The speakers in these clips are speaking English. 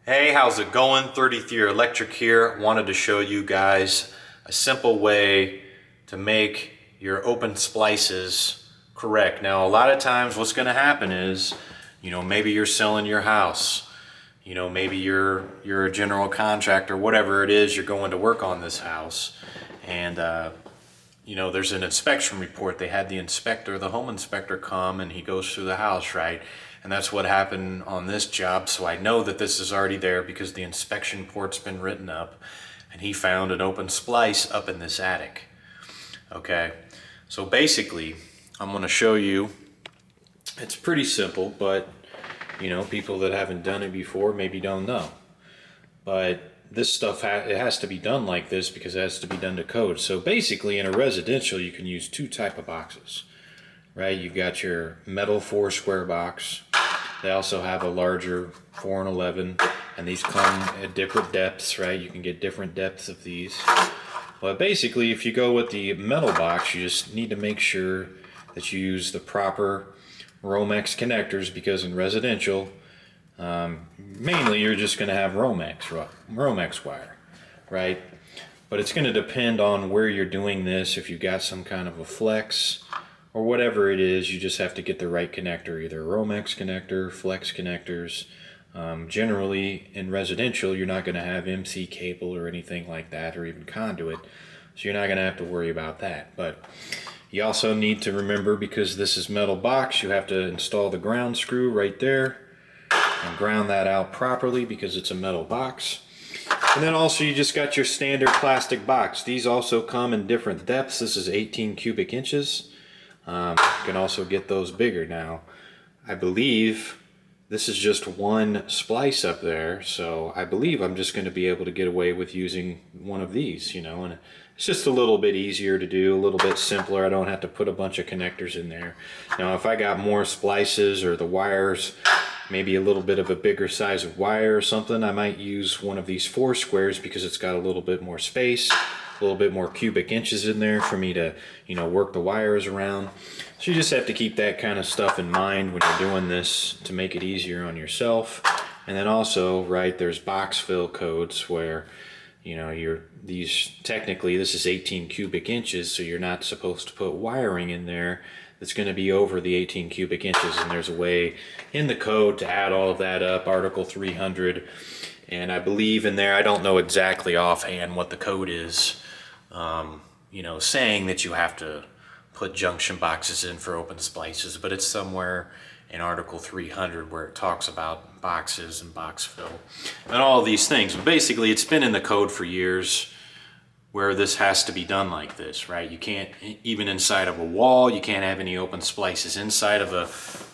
Hey, how's it going? 33 Electric here. Wanted to show you guys a simple way to make your open splices correct. Now, a lot of times what's going to happen is, maybe you're selling your house. Maybe you're a general contractor, whatever it is, you're going to work on this house. And there's an inspection report. They had the home inspector come and he goes through the house, right? And that's what happened on this job. So I know that this is already there because the inspection report's been written up and he found an open splice up in this attic. Okay, so basically I'm going to show you. It's pretty simple, but people that haven't done it before maybe don't know. But this stuff it has to be done like this because it has to be done to code. So basically in a residential you can use two type of boxes, right? You've got your metal 4 square box. They also have a larger 4 and 11, and these come at different depths, right? You can get different depths of these. But basically if you go with the metal box, you just need to make sure that you use the proper Romex connectors, because in residential mainly you're just going to have Romex wire, right? But it's going to depend on where you're doing this. If you've got some kind of a flex or whatever it is, you just have to get the right connector, either Romex connector, flex connectors. Generally in residential you're not going to have MC cable or anything like that, or even conduit, so you're not going to have to worry about that. But you also need to remember, because this is metal box, you have to install the ground screw right there and ground that out properly because it's a metal box. And then also you just got your standard plastic box. These also come in different depths. This is 18 cubic inches. You can also get those bigger. Now I believe this is just one splice up there, so I believe I'm just going to be able to get away with using one of these, and it's just a little bit easier to do, a little bit simpler. I don't have to put a bunch of connectors in there. Now if I got more splices, or the wires maybe a little bit of a bigger size of wire or something, I might use one of these 4 squares because it's got a little bit more space, a little bit more cubic inches in there for me to work the wires around. So you just have to keep that kind of stuff in mind when you're doing this to make it easier on yourself. And then also, right, there's box fill codes where technically this is 18 cubic inches, so you're not supposed to put wiring in there that's going to be over the 18 cubic inches, and there's a way in the code to add all of that up, Article 300. And I believe in there, I don't know exactly offhand what the code is, saying that you have to put junction boxes in for open splices, but it's somewhere in Article 300 where it talks about boxes and box fill and all of these things. But basically it's been in the code for years where this has to be done like this, right? You can't, even inside of a wall, you can't have any open splices inside of a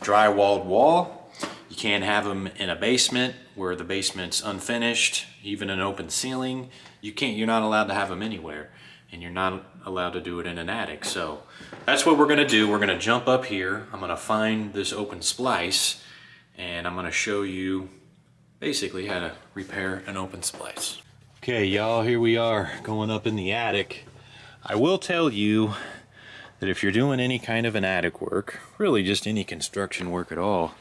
drywalled wall. You can't have them in a basement where the basement's unfinished, even an open ceiling. You're not allowed to have them anywhere, and you're not allowed to do it in an attic. So that's what we're gonna do. We're gonna jump up here. I'm gonna find this open splice, and I'm gonna show you basically how to repair an open splice. Okay, y'all, here we are going up in the attic. I will tell you that if you're doing any kind of an attic work, really just any construction work at all,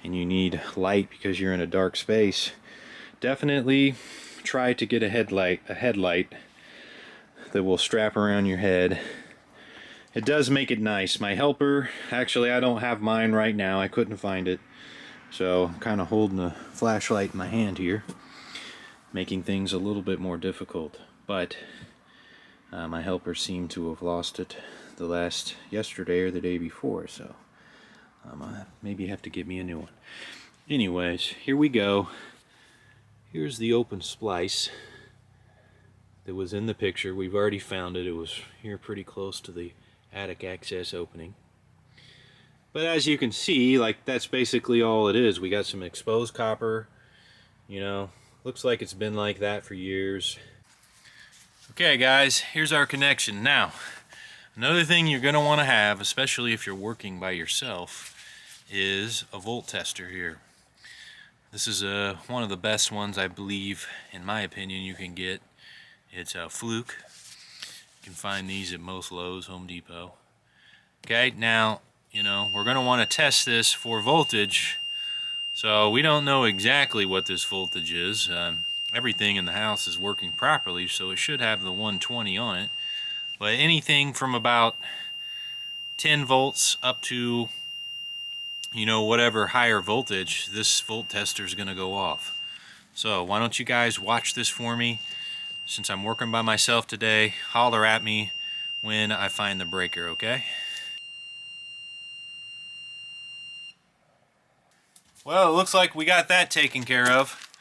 and you need light because you're in a dark space, definitely try to get a headlight that will strap around your head. It does make it nice. My helper, actually I don't have mine right now, I couldn't find it, so I'm kind of holding a flashlight in my hand here, making things a little bit more difficult. But my helper seemed to have lost it yesterday or the day before, so I maybe have to get me a new one. Anyways, here we go. Here's the open splice that was in the picture. We've already found it. It was here pretty close to the attic access opening. But as you can see, like, that's basically all it is. We got some exposed copper, looks like it's been like that for years. Okay guys, here's our connection. Now, another thing you're going to want to have, especially if you're working by yourself, is a volt tester here. This is one of the best ones, I believe, in my opinion, you can get. It's a Fluke. You can find these at most Lowe's, Home Depot. Okay, now, we're going to want to test this for voltage. So we don't know exactly what this voltage is. Everything in the house is working properly, so it should have the 120 on it. But anything from about 10 volts up to, you know, whatever higher voltage, this volt tester is going to go off. So why don't you guys watch this for me? Since I'm working by myself today, holler at me when I find the breaker, okay? Well, it looks like we got that taken care of.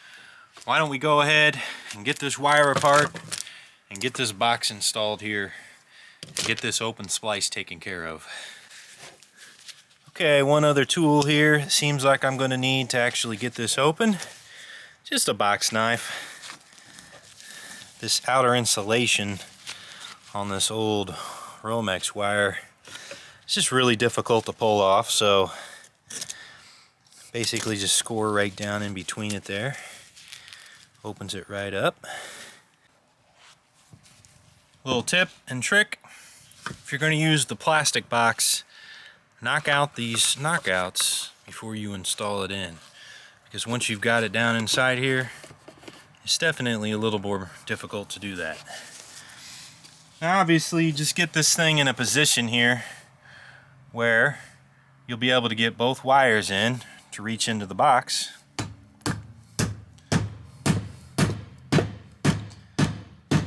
Why don't we go ahead and get this wire apart and get this box installed here and get this open splice taken care of. Okay, one other tool here. It seems like I'm going to need to actually get this open. Just a box knife. This outer insulation on this old Romex wire, it's just really difficult to pull off, so basically just score right down in between it there. Opens it right up. Little tip and trick: if you're going to use the plastic box, knock out these knockouts before you install it in, because once you've got it down inside here, it's definitely a little more difficult to do that. Now obviously just get this thing in a position here where you'll be able to get both wires in to reach into the box.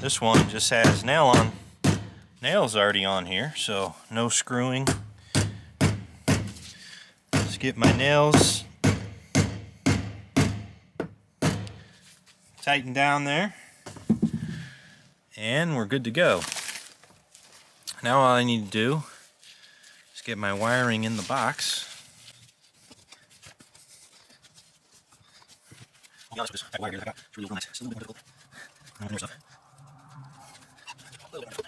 This one just has nails already on here, so no screwing. Just get my nails tighten down there, and we're good to go. Now all I need to do is get my wiring in the box. I'll be honest with this, that wire here that I got, it's really nice. It's a little bit more difficult. I want more stuff. A little bit more difficult.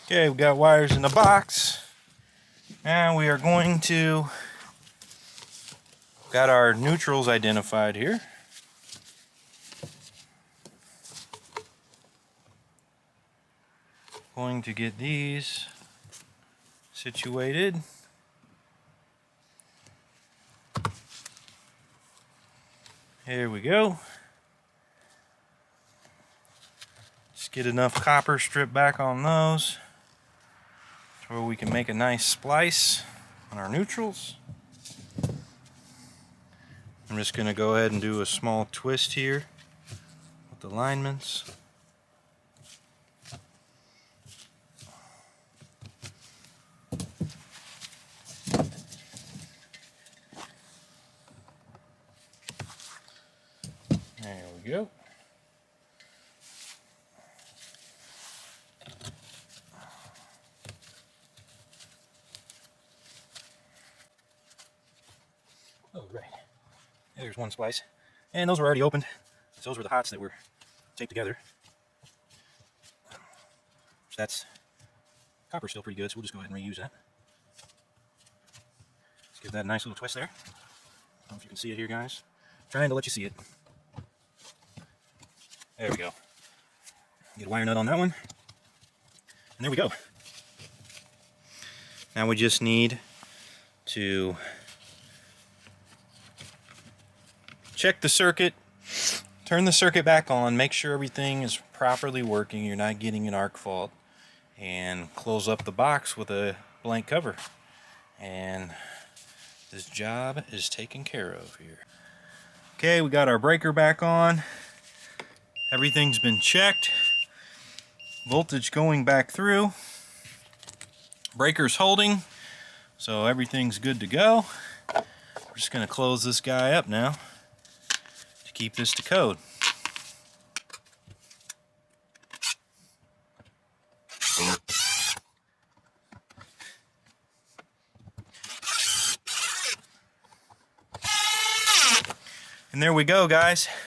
Okay, okay, we got wires in the box. Now we are going to, got our neutrals identified here. Going to get these situated. Here we go. Just get enough copper stripped back on those to where we can make a nice splice on our neutrals. I'm just going to go ahead and do a small twist here with the alignments. There we go. Oh, right. There's one splice. And those were already opened. So those were the hots that were taped together. So that's copper's still pretty good, so we'll just go ahead and reuse that. Let's give that a nice little twist there. I don't know if you can see it here, guys. Trying to let you see it. There we go. Get a wire nut on that one. And there we go. Now we just need to check the circuit, turn the circuit back on, make sure everything is properly working, you're not getting an arc fault, and close up the box with a blank cover. And this job is taken care of here. Okay, we got our breaker back on. Everything's been checked. Voltage going back through. Breaker's holding, so everything's good to go. We're just going to close this guy up now to keep this to code. And there we go, guys.